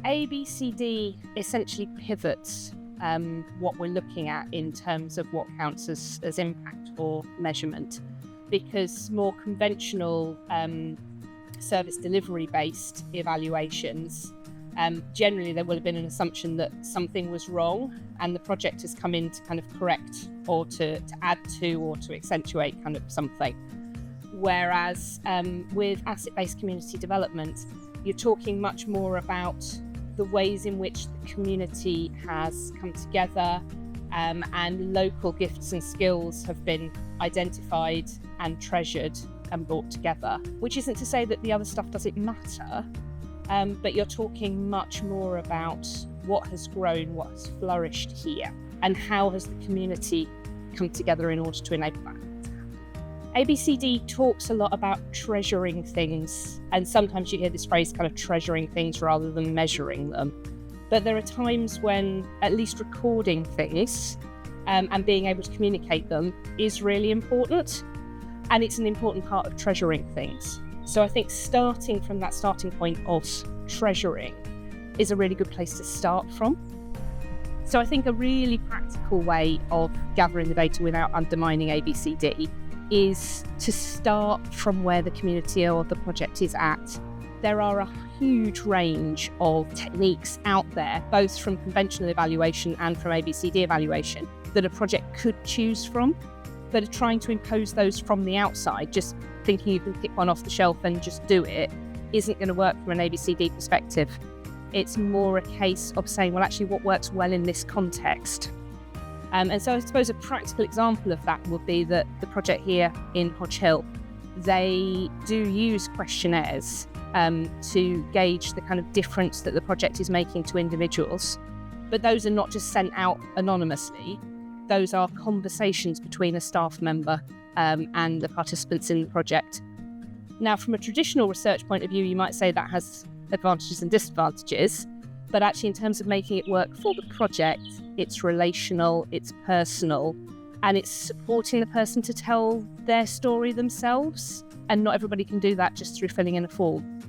ABCD essentially pivots what we're looking at in terms of what counts as impact or measurement, because more conventional service delivery based evaluations, generally there will have been an assumption that something was wrong and the project has come in to kind of correct or to add to or to accentuate kind of something. Whereas with asset-based community development, you're talking much more about the ways in which the community has come together, and local gifts and skills have been identified and treasured and brought together, which isn't to say that the other stuff doesn't matter, but you're talking much more about what has grown, what has flourished here, and how has the community come together in order to enable that. ABCD talks a lot about treasuring things, and sometimes you hear this phrase kind of treasuring things rather than measuring them. But there are times when at least recording things and being able to communicate them is really important, and it's an important part of treasuring things. So I think starting from that starting point of treasuring is a really good place to start from. So I think a really practical way of gathering the data without undermining ABCD is to start from where the community or the project is at. There are a huge range of techniques out there, both from conventional evaluation and from ABCD evaluation, that a project could choose from, but are trying to impose those from the outside, just thinking you can pick one off the shelf and just do it, isn't going to work from an ABCD perspective. It's more a case of saying, well, actually, what works well in this context? And so I suppose a practical example of that would be that the project here in Hodge Hill, they do use questionnaires to gauge the kind of difference that the project is making to individuals. But those are not just sent out anonymously. Those are conversations between a staff member and the participants in the project. Now, from a traditional research point of view, you might say that has advantages and disadvantages. But actually, in terms of making it work for the project, it's relational, it's personal, and it's supporting the person to tell their story themselves. And not everybody can do that just through filling in a form.